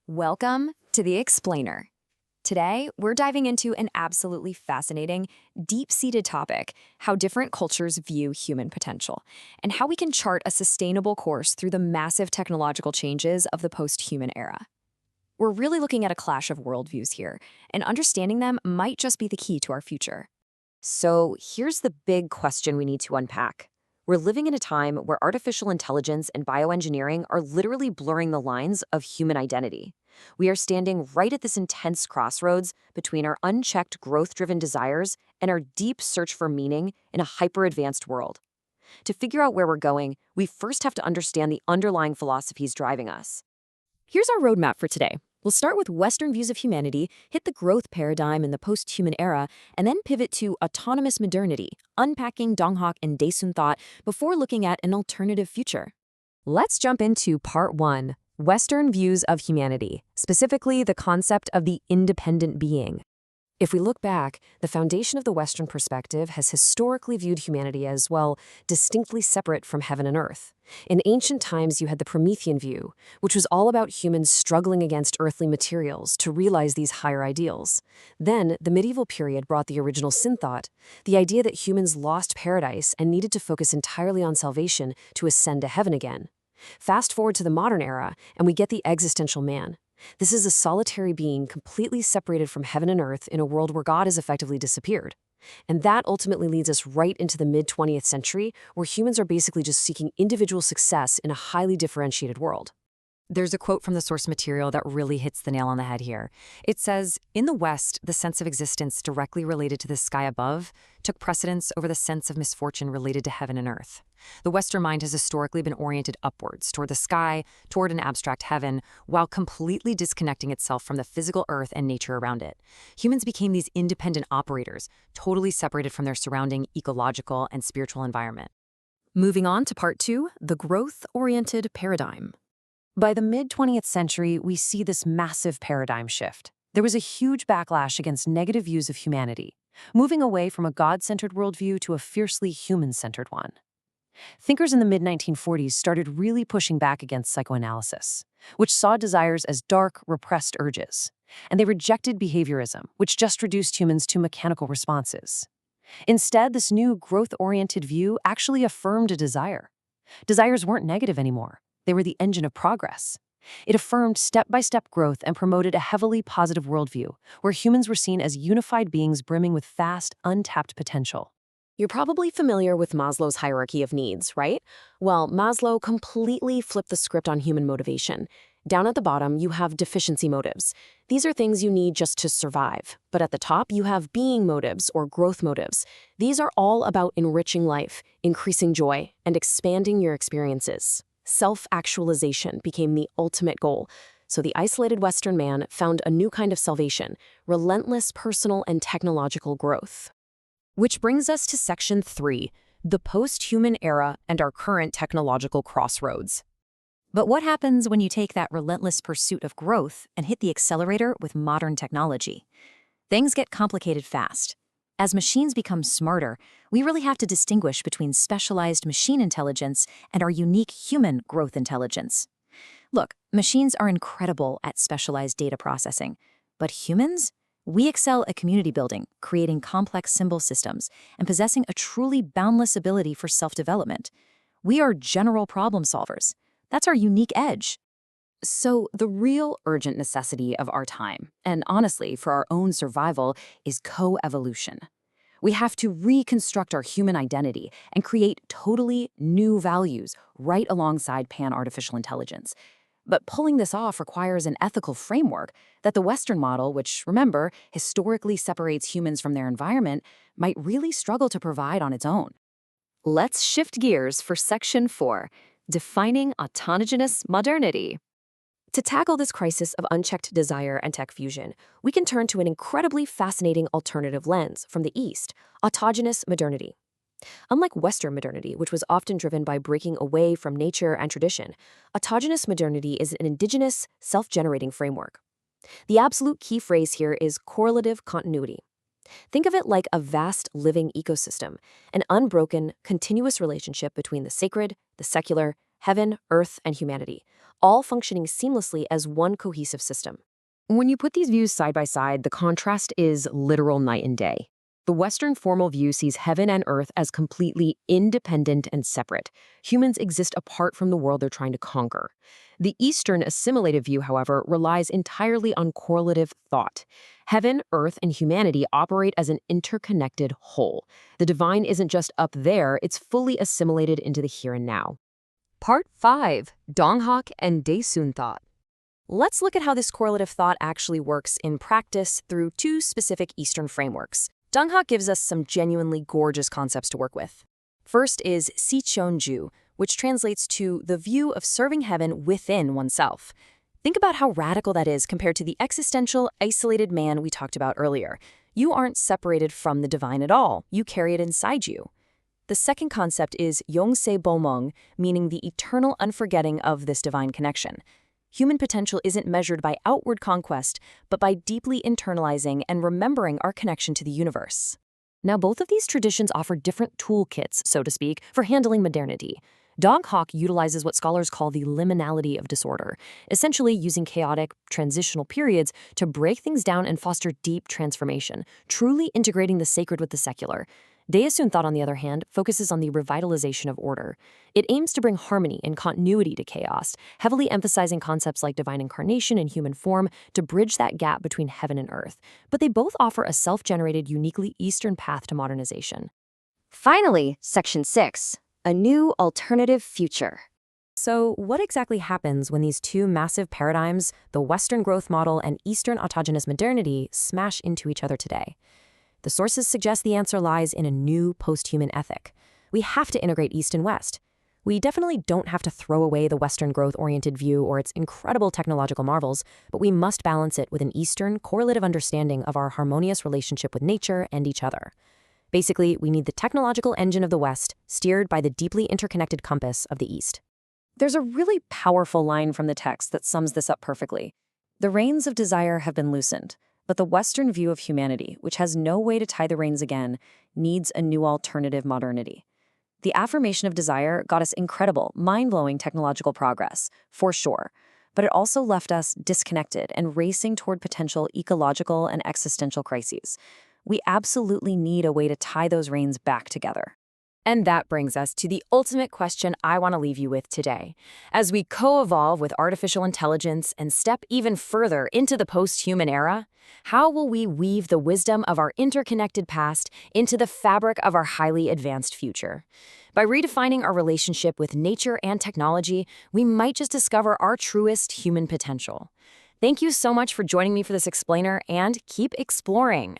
Welcome to The Explainer. Today, we're diving into an absolutely fascinating, deep-seated topic, how different cultures view human potential, and how we can chart a sustainable course through the massive technological changes of the post-human era. We're really looking at a clash of worldviews here, and understanding them might just be the key to our future. So here's the big question we need to unpack. We're living in a time where artificial intelligence and bioengineering are literally blurring the lines of human identity. We are standing right at this intense crossroads between our unchecked growth-driven desires and our deep search for meaning in a hyper-advanced world. To figure out where we're going, we first have to understand the underlying philosophies driving us. Here's our roadmap for today. We'll start with Western views of humanity, hit the growth paradigm in the post-human era, and then pivot to autonomous modernity, unpacking Donghak and Daesun thought before looking at an alternative future. Let's jump into Part 1, Western Views of Humanity, specifically the concept of the independent being. If we look back, the foundation of the Western perspective has historically viewed humanity as, well, distinctly separate from heaven and earth. In ancient times, you had the Promethean view, which was all about humans struggling against earthly materials to realize these higher ideals. Then, the medieval period brought the original sin thought, the idea that humans lost paradise and needed to focus entirely on salvation to ascend to heaven again. Fast forward to the modern era, and we get the existential man. This is a solitary being completely separated from heaven and earth in a world where God has effectively disappeared. And that ultimately leads us right into the mid-20th century, where humans are basically just seeking individual success in a highly differentiated world. There's a quote from the source material that really hits the nail on the head here. It says, "In the West, the sense of existence directly related to the sky above took precedence over the sense of misfortune related to heaven and earth. The Western mind has historically been oriented upwards, toward the sky, toward an abstract heaven, while completely disconnecting itself from the physical earth and nature around it. Humans became these independent operators, totally separated from their surrounding ecological and spiritual environment." Moving on to Part 2, the growth-oriented paradigm. By the mid-20th century, we see this massive paradigm shift. There was a huge backlash against negative views of humanity, moving away from a God-centered worldview to a fiercely human-centered one. Thinkers in the mid-1940s started really pushing back against psychoanalysis, which saw desires as dark, repressed urges. And they rejected behaviorism, which just reduced humans to mechanical responses. Instead, this new growth-oriented view actually affirmed a desire. Desires weren't negative anymore. They were the engine of progress. It affirmed step-by-step growth and promoted a heavily positive worldview, where humans were seen as unified beings brimming with vast, untapped potential. You're probably familiar with Maslow's hierarchy of needs, right? Well, Maslow completely flipped the script on human motivation. Down at the bottom, you have deficiency motives. These are things you need just to survive. But at the top, you have being motives or growth motives. These are all about enriching life, increasing joy, and expanding your experiences. Self-actualization became the ultimate goal. So the isolated Western man found a new kind of salvation, relentless personal and technological growth. Which brings us to Section 3, the post-human era and our current technological crossroads. But what happens when you take that relentless pursuit of growth and hit the accelerator with modern technology? Things get complicated fast. As machines become smarter, we really have to distinguish between specialized machine intelligence and our unique human growth intelligence. Look, machines are incredible at specialized data processing, but humans? We excel at community building, creating complex symbol systems, and possessing a truly boundless ability for self-development. We are general problem solvers. That's our unique edge. So the real urgent necessity of our time, and honestly for our own survival, is co-evolution. We have to reconstruct our human identity and create totally new values right alongside pan-artificial intelligence. But pulling this off requires an ethical framework that the Western model, which, remember, historically separates humans from their environment, might really struggle to provide on its own. Let's shift gears for Section 4, Defining Autogenous Modernity. To tackle this crisis of unchecked desire and tech fusion, we can turn to an incredibly fascinating alternative lens from the East, autogenous modernity. Unlike Western modernity, which was often driven by breaking away from nature and tradition, autogenous modernity is an indigenous, self-generating framework. The absolute key phrase here is correlative continuity. Think of it like a vast living ecosystem, an unbroken, continuous relationship between the sacred, the secular, heaven, earth, and humanity, all functioning seamlessly as one cohesive system. When you put these views side by side, the contrast is literal night and day. The Western formal view sees heaven and earth as completely independent and separate. Humans exist apart from the world they're trying to conquer. The Eastern assimilative view, however, relies entirely on correlative thought. Heaven, earth, and humanity operate as an interconnected whole. The divine isn't just up there, it's fully assimilated into the here and now. Part 5. Donghak and Daesun thought. Let's look at how this correlative thought actually works in practice through two specific Eastern frameworks. Donghak gives us some genuinely gorgeous concepts to work with. First is Sicheonju, which translates to the view of serving heaven within oneself. Think about how radical that is compared to the existential, isolated man we talked about earlier. You aren't separated from the divine at all. You carry it inside you. The second concept is Yongse Bomong, meaning the eternal unforgetting of this divine connection. Human potential isn't measured by outward conquest, but by deeply internalizing and remembering our connection to the universe. Now, both of these traditions offer different toolkits, so to speak, for handling modernity. Donghak utilizes what scholars call the liminality of disorder, essentially using chaotic, transitional periods to break things down and foster deep transformation, truly integrating the sacred with the secular. Daesun thought, on the other hand, focuses on the revitalization of order. It aims to bring harmony and continuity to chaos, heavily emphasizing concepts like divine incarnation and human form to bridge that gap between heaven and earth. But they both offer a self-generated, uniquely Eastern path to modernization. Finally, Section 6, a new alternative future. So, what exactly happens when these two massive paradigms, the Western growth model and Eastern autogenous modernity, smash into each other today? The sources suggest the answer lies in a new post-human ethic. We have to integrate East and West. We definitely don't have to throw away the Western growth-oriented view or its incredible technological marvels, but we must balance it with an Eastern correlative understanding of our harmonious relationship with nature and each other. Basically, we need the technological engine of the West, steered by the deeply interconnected compass of the East. There's a really powerful line from the text that sums this up perfectly. The reins of desire have been loosened, but the Western view of humanity, which has no way to tie the reins again, needs a new alternative modernity. The affirmation of desire got us incredible, mind-blowing technological progress, for sure, but it also left us disconnected and racing toward potential ecological and existential crises. We absolutely need a way to tie those reins back together. And that brings us to the ultimate question I want to leave you with today. As we co-evolve with artificial intelligence and step even further into the post-human era, how will we weave the wisdom of our interconnected past into the fabric of our highly advanced future? By redefining our relationship with nature and technology, we might just discover our truest human potential. Thank you so much for joining me for this explainer, and keep exploring.